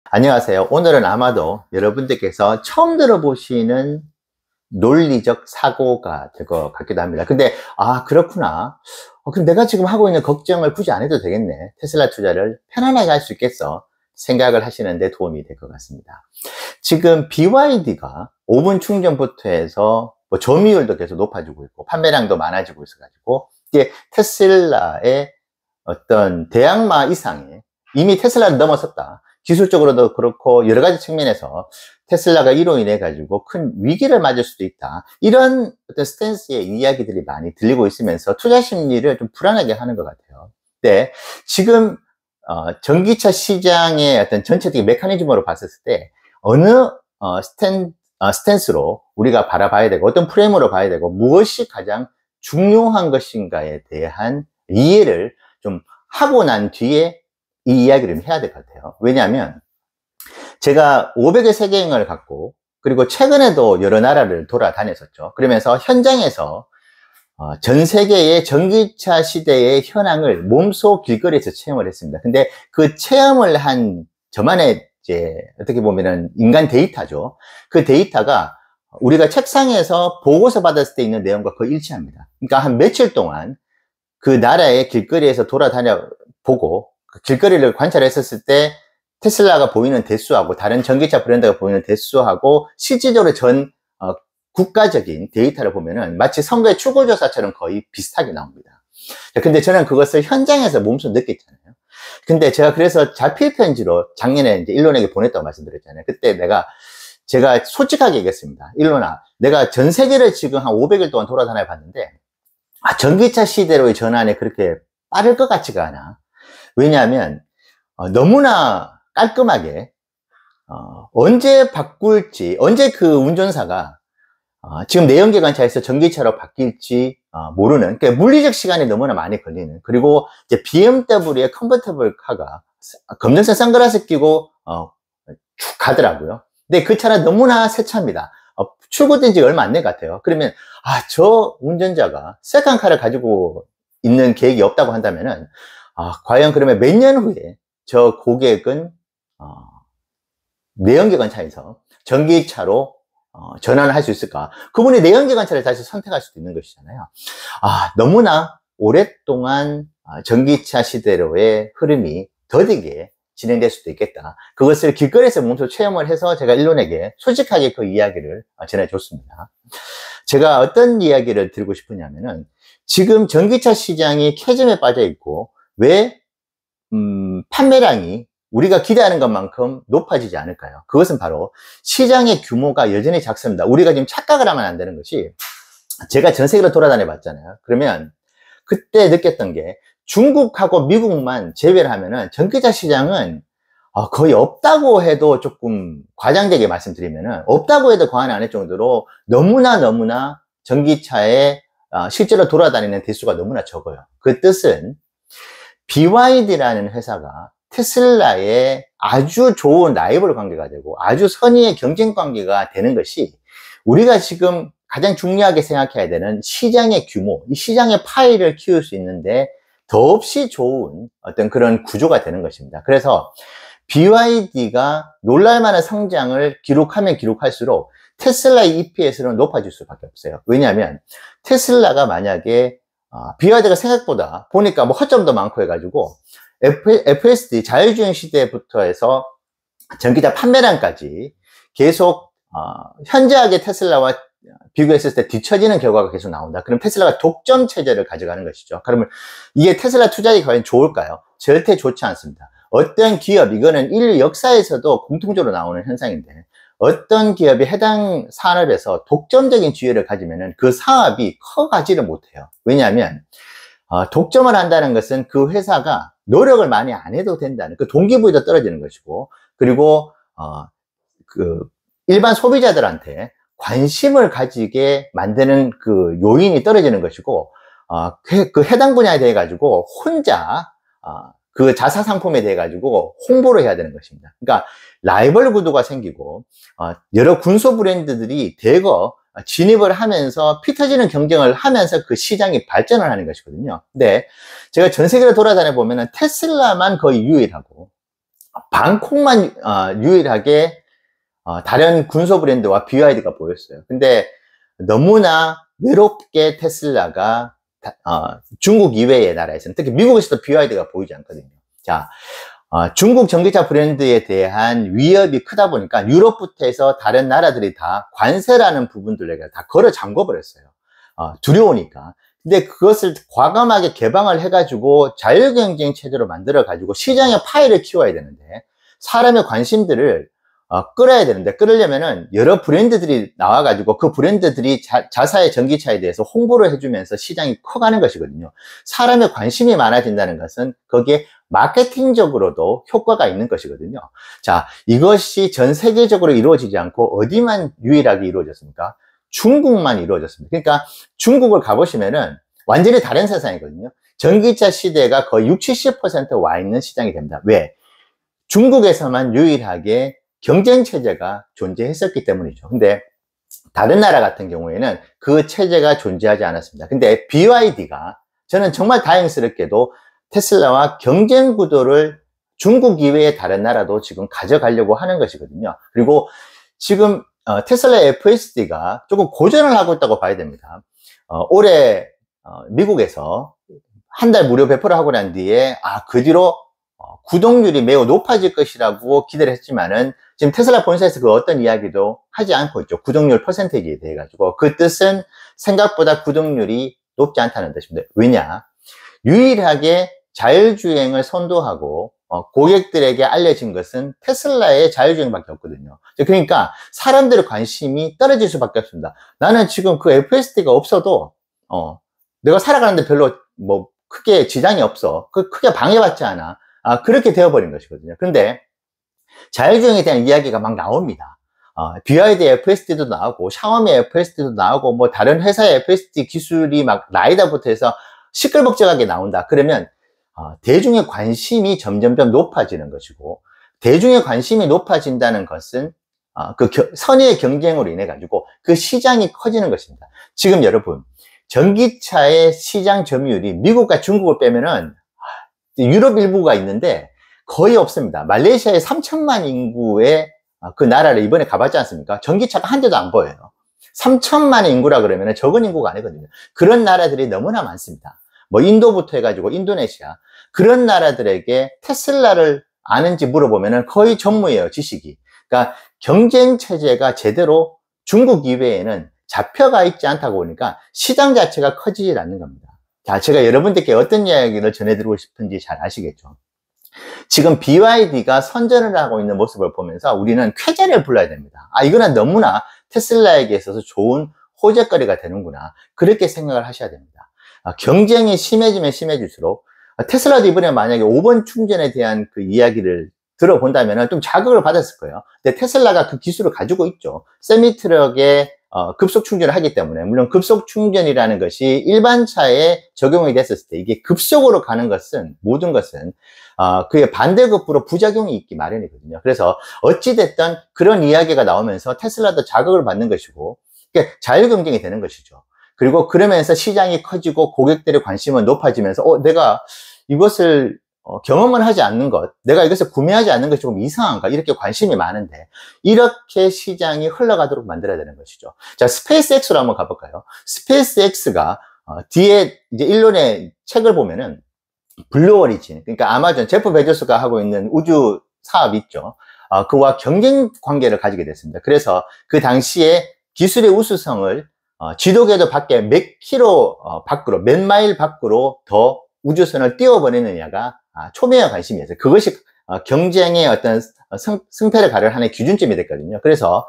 안녕하세요. 오늘은 아마도 여러분들께서 처음 들어보시는 논리적 사고가 될 것 같기도 합니다. 근데, 그렇구나. 그럼 내가 지금 하고 있는 걱정을 굳이 안 해도 되겠네. 테슬라 투자를 편안하게 할 수 있겠어. 생각을 하시는데 도움이 될 것 같습니다. 지금 BYD가 5분 충전부터 해서 뭐 점유율도 계속 높아지고 있고, 판매량도 많아지고 있어가지고, 이게 테슬라의 어떤 대항마 이상의 이미 테슬라를 넘어섰다. 기술적으로도 그렇고 여러 가지 측면에서 테슬라가 이로 인해 가지고 큰 위기를 맞을 수도 있다. 이런 어떤 스탠스의 이야기들이 많이 들리고 있으면서 투자 심리를 좀 불안하게 하는 것 같아요. 네, 지금 전기차 시장의 어떤 전체적인 메커니즘으로 봤을 때 어느 스탠스로 우리가 바라봐야 되고 어떤 프레임으로 봐야 되고 무엇이 가장 중요한 것인가에 대한 이해를 좀 하고 난 뒤에 이 이야기를 해야 될 것 같아요. 왜냐하면 제가 500의 세계여행을 갔고 그리고 최근에도 여러 나라를 돌아다녔었죠. 그러면서 현장에서 전 세계의 전기차 시대의 현황을 몸소 길거리에서 체험을 했습니다. 근데 그 체험을 한 저만의 이제 어떻게 보면은 인간 데이터죠. 그 데이터가 우리가 책상에서 보고서 받았을 때 있는 내용과 거의 일치합니다. 그러니까 한 며칠 동안 그 나라의 길거리에서 돌아다녀 보고 그 길거리를 관찰했었을 때 테슬라가 보이는 대수하고 다른 전기차 브랜드가 보이는 대수하고 실질적으로 국가적인 데이터를 보면은 마치 선거의 출구조사처럼 거의 비슷하게 나옵니다. 근데 저는 그것을 현장에서 몸소 느꼈잖아요. 근데 제가 그래서 자필 편지로 작년에 이제 일론에게 보냈다고 말씀드렸잖아요. 그때 제가 솔직하게 얘기했습니다. 일론아, 내가 전 세계를 지금 한 500일 동안 돌아다녀 봤는데 전기차 시대로의 전환이 그렇게 빠를 것 같지가 않아. 왜냐하면 너무나 깔끔하게 언제 바꿀지, 언제 그 운전사가 지금 내연기관차에서 전기차로 바뀔지 모르는, 그러니까 물리적 시간이 너무나 많이 걸리는, 그리고 이제 BMW의 컨버터블 카가 검정색 선글라스 끼고 쭉 가더라고요. 근데 그 차는 너무나 새 차입니다. 출고된 지 얼마 안 된 것 같아요. 그러면 저 운전자가 세컨카를 가지고 있는 계획이 없다고 한다면은 과연 그러면 몇 년 후에 저 고객은 내연기관 차에서 전기차로 전환을 할 수 있을까? 그분이 내연기관 차를 다시 선택할 수도 있는 것이잖아요. 너무나 오랫동안 전기차 시대로의 흐름이 더디게 진행될 수도 있겠다. 그것을 길거리에서 몸소 체험을 해서 제가 일론에게 솔직하게 그 이야기를 전해줬습니다. 제가 어떤 이야기를 드리고 싶으냐면은 지금 전기차 시장이 캐즘에 빠져 있고 왜 판매량이 우리가 기대하는 것만큼 높아지지 않을까요? 그것은 바로 시장의 규모가 여전히 작습니다. 우리가 지금 착각을 하면 안 되는 것이, 제가 전 세계로 돌아다녀 봤잖아요. 그러면 그때 느꼈던 게 중국하고 미국만 제외를 하면은 전기차 시장은 거의 없다고 해도 조금 과장되게 말씀드리면은 없다고 해도 과언이 아닐 정도로 너무나 전기차에 실제로 돌아다니는 대수가 너무나 적어요. 그 뜻은 BYD라는 회사가 테슬라의 아주 좋은 라이벌 관계가 되고 아주 선의의 경쟁 관계가 되는 것이 우리가 지금 가장 중요하게 생각해야 되는 시장의 규모, 이 시장의 파이를 키울 수 있는데 더없이 좋은 어떤 그런 구조가 되는 것입니다. 그래서 BYD가 놀랄만한 성장을 기록하면 기록할수록 테슬라의 EPS는 높아질 수밖에 없어요. 왜냐하면 테슬라가 만약에 BYD가 생각보다 보니까 뭐 허점도 많고 해가지고 FSD 자율주행 시대부터 해서 전기차 판매량까지 계속 현저하게 테슬라와 비교했을 때 뒤처지는 결과가 계속 나온다. 그럼 테슬라가 독점 체제를 가져가는 것이죠. 그러면 이게 테슬라 투자에 과연 좋을까요? 절대 좋지 않습니다. 어떤 기업, 이거는 인류 역사에서도 공통적으로 나오는 현상인데 어떤 기업이 해당 산업에서 독점적인 지위를 가지면은 그 사업이 커가지를 못해요. 왜냐하면 독점을 한다는 것은 그 회사가 노력을 많이 안 해도 된다는 그 동기부여도 떨어지는 것이고, 그리고 그 일반 소비자들한테 관심을 가지게 만드는 그 요인이 떨어지는 것이고, 그 해당 분야에 대해 가지고 혼자 그 자사 상품에 대해 가지고 홍보를 해야 되는 것입니다. 그러니까 라이벌 구도가 생기고 여러 군소 브랜드들이 대거 진입을 하면서 피 터지는 경쟁을 하면서 그 시장이 발전을 하는 것이거든요. 근데 제가 전 세계를 돌아다녀 보면은 테슬라만 거의 유일하고 방콕만 유일하게 다른 군소 브랜드와 BYD가 보였어요. 근데 너무나 외롭게 테슬라가 중국 이외의 나라에서는, 특히 미국에서도 BYD가 보이지 않거든요. 자, 중국 전기차 브랜드에 대한 위협이 크다 보니까 유럽부터 해서 다른 나라들이 다 관세라는 부분들을 다 걸어 잠궈 버렸어요. 두려우니까. 근데 그것을 과감하게 개방을 해가지고 자유경쟁 체제로 만들어가지고 시장의 파이를 키워야 되는데, 사람의 관심들을 끌어야 되는데, 끌으려면은 여러 브랜드들이 나와가지고 그 브랜드들이 자사의 전기차에 대해서 홍보를 해주면서 시장이 커가는 것이거든요. 사람의 관심이 많아진다는 것은 거기에 마케팅적으로도 효과가 있는 것이거든요. 자, 이것이 전 세계적으로 이루어지지 않고 어디만 유일하게 이루어졌습니까? 중국만 이루어졌습니다. 그러니까 중국을 가보시면은 완전히 다른 세상이거든요. 전기차 시대가 거의 60, 70% 와 있는 시장이 됩니다. 왜? 중국에서만 유일하게 경쟁 체제가 존재했었기 때문이죠. 근데 다른 나라 같은 경우에는 그 체제가 존재하지 않았습니다. 근데 BYD가 저는 정말 다행스럽게도 테슬라와 경쟁 구도를 중국 이외의 다른 나라도 지금 가져가려고 하는 것이거든요. 그리고 지금 테슬라 FSD가 조금 고전을 하고 있다고 봐야 됩니다. 올해 미국에서 한 달 무료 배포를 하고 난 뒤에 그 뒤로 구독률이 매우 높아질 것이라고 기대를 했지만은 지금 테슬라 본사에서 그 어떤 이야기도 하지 않고 있죠. 구독률 퍼센테이지에 대해 가지고. 그 뜻은 생각보다 구독률이 높지 않다는 뜻입니다. 왜냐? 유일하게 자율주행을 선도하고 고객들에게 알려진 것은 테슬라의 자율주행밖에 없거든요. 그러니까 사람들의 관심이 떨어질 수밖에 없습니다. 나는 지금 그 FSD가 없어도 내가 살아가는데 별로 뭐 크게 지장이 없어. 크게 방해받지 않아. 그렇게 되어버린 것이거든요. 그런데 자율주행에 대한 이야기가 막 나옵니다. BYD FSD도 나오고 샤오미 FSD도 나오고 뭐 다른 회사의 FSD 기술이 막 라이다부터 해서 시끌벅적하게 나온다. 그러면 대중의 관심이 점점점 높아지는 것이고, 대중의 관심이 높아진다는 것은 선의의 경쟁으로 인해 가지고 그 시장이 커지는 것입니다. 지금 여러분, 전기차의 시장 점유율이 미국과 중국을 빼면은 유럽 일부가 있는데 거의 없습니다. 말레이시아의 3천만 인구의 그 나라를 이번에 가봤지 않습니까? 전기차가 한 대도 안 보여요. 3천만의 인구라 그러면 적은 인구가 아니거든요. 그런 나라들이 너무나 많습니다. 뭐 인도부터 해가지고 인도네시아, 그런 나라들에게 테슬라를 아는지 물어보면 거의 전무예요, 지식이. 그러니까 경쟁 체제가 제대로 중국 이외에는 잡혀가 있지 않다고 보니까 시장 자체가 커지질 않는 겁니다. 자, 제가 여러분들께 어떤 이야기를 전해드리고 싶은지 잘 아시겠죠? 지금 BYD가 선전을 하고 있는 모습을 보면서 우리는 쾌재를 불러야 됩니다. 이거는 너무나 테슬라에게 있어서 좋은 호재거리가 되는구나. 그렇게 생각을 하셔야 됩니다. 경쟁이 심해지면 심해질수록 테슬라도 이번에 만약에 5번 충전에 대한 그 이야기를 들어본다면 좀 자극을 받았을 거예요. 근데 테슬라가 그 기술을 가지고 있죠. 세미트럭에 급속 충전을 하기 때문에, 물론 급속 충전이라는 것이 일반 차에 적용이 됐었을 때 이게 급속으로 가는 것은, 모든 것은 그의 반대급부로 부작용이 있기 마련이거든요. 그래서 어찌됐든 그런 이야기가 나오면서 테슬라도 자극을 받는 것이고, 그러니까 자율경쟁이 되는 것이죠. 그리고 그러면서 시장이 커지고 고객들의 관심은 높아지면서 내가 이것을 경험을 하지 않는 것, 내가 이것을 구매하지 않는 것이 조금 이상한가, 이렇게 관심이 많은데 이렇게 시장이 흘러가도록 만들어야 되는 것이죠. 자, 스페이스X로 한번 가볼까요? 스페이스X가 뒤에 이제 일론의 책을 보면은 블루 오리진, 그러니까 아마존 제프 베조스가 하고 있는 우주 사업 있죠. 그와 경쟁 관계를 가지게 됐습니다. 그래서 그 당시에 기술의 우수성을 지도궤도 밖에 몇 킬로 밖으로, 몇 마일 밖으로 더 우주선을 띄워버리느냐가 초미의 관심이었어요. 그것이 경쟁의 어떤 승패를 가려는 하나의 기준점이 됐거든요. 그래서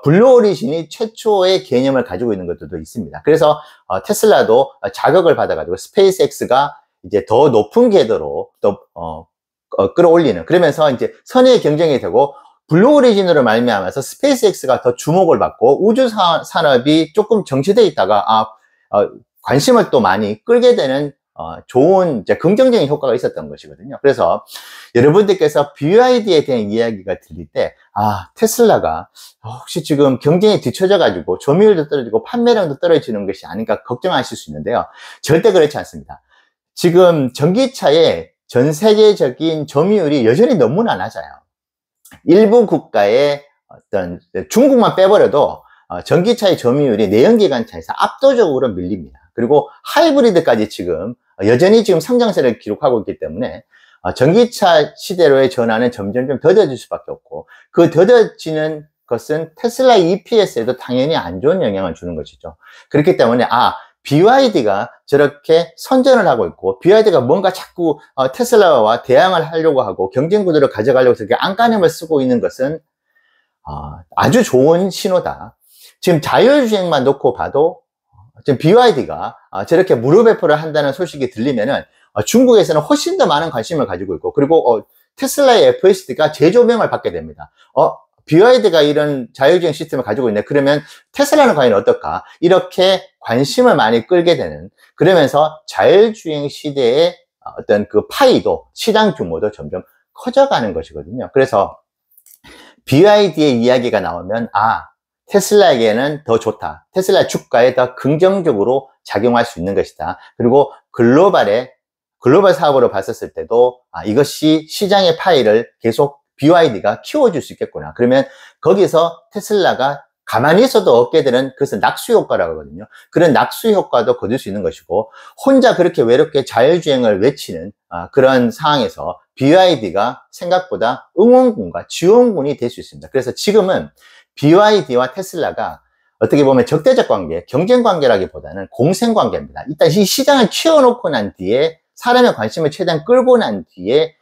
블루 오리진이 최초의 개념을 가지고 있는 것들도 있습니다. 그래서 테슬라도 자극을 받아가지고 스페이스X가 이제 더 높은 궤도로 또 끌어올리는, 그러면서 이제 선의의 경쟁이 되고 블루 오리진으로 말미암아서 스페이스X가 더 주목을 받고 우주 산업이 조금 정체되어 있다가 관심을 또 많이 끌게 되는 좋은 이제 긍정적인 효과가 있었던 것이거든요. 그래서 여러분들께서 BYD에 대한 이야기가 들릴 때 테슬라가 혹시 지금 경쟁에 뒤처져 가지고 점유율도 떨어지고 판매량도 떨어지는 것이 아닌가 걱정하실 수 있는데요. 절대 그렇지 않습니다. 지금 전기차의 전 세계적인 점유율이 여전히 너무나 낮아요. 일부 국가의 어떤 중국만 빼버려도 전기차의 점유율이 내연기관차에서 압도적으로 밀립니다. 그리고 하이브리드까지 지금 여전히 지금 성장세를 기록하고 있기 때문에 전기차 시대로의 전환은 점점 좀 더뎌질 수밖에 없고, 그 더뎌지는 것은 테슬라 EPS에도 당연히 안 좋은 영향을 주는 것이죠. 그렇기 때문에 BYD가 저렇게 선전을 하고 있고, BYD가 뭔가 자꾸 테슬라와 대항을 하려고 하고 경쟁 구도를 가져가려고 저렇게 안간힘을 쓰고 있는 것은 아주 좋은 신호다. 지금 자율주행만 놓고 봐도 지금 BYD가 저렇게 무료 배포를 한다는 소식이 들리면은 중국에서는 훨씬 더 많은 관심을 가지고 있고, 그리고 테슬라의 FSD가 재조명을 받게 됩니다. BYD가 이런 자율주행 시스템을 가지고 있네. 그러면 테슬라는 과연 어떨까? 이렇게 관심을 많이 끌게 되는, 그러면서 자율주행 시대의 어떤 그 파이도, 시장 규모도 점점 커져가는 것이거든요. 그래서 BYD의 이야기가 나오면 테슬라에게는 더 좋다. 테슬라 주가에 더 긍정적으로 작용할 수 있는 것이다. 그리고 글로벌 사업으로 봤었을 때도 이것이 시장의 파이를 계속 BYD가 키워줄 수 있겠구나. 그러면 거기서 테슬라가 가만히 있어도 얻게 되는, 그것은 낙수 효과라고 하거든요. 그런 낙수 효과도 거둘 수 있는 것이고, 혼자 그렇게 외롭게 자율주행을 외치는 그런 상황에서 BYD가 생각보다 응원군과 지원군이 될 수 있습니다. 그래서 지금은 BYD와 테슬라가 어떻게 보면 적대적 관계, 경쟁 관계라기보다는 공생 관계입니다. 일단 이 시장을 키워놓고 난 뒤에, 사람의 관심을 최대한 끌고 난 뒤에,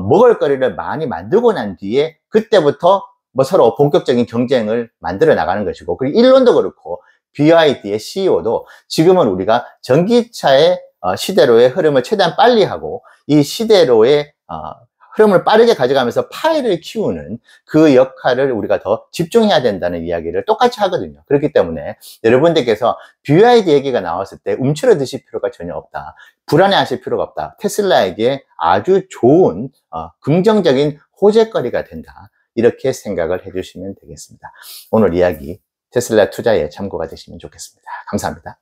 먹을거리를 많이 만들고 난 뒤에, 그때부터 서로 본격적인 경쟁을 만들어 나가는 것이고, 그리고 일론도 그렇고 BYD의 CEO도 지금은 우리가 전기차의 시대로의 흐름을 최대한 빨리 하고, 이 시대로의 흐름을 빠르게 가져가면서 파이를 키우는 그 역할을 우리가 더 집중해야 된다는 이야기를 똑같이 하거든요. 그렇기 때문에 여러분들께서 BYD 얘기가 나왔을 때 움츠러드실 필요가 전혀 없다. 불안해 하실 필요가 없다. 테슬라에게 아주 좋은 긍정적인 호재거리가 된다. 이렇게 생각을 해주시면 되겠습니다. 오늘 이야기 테슬라 투자에 참고가 되시면 좋겠습니다. 감사합니다.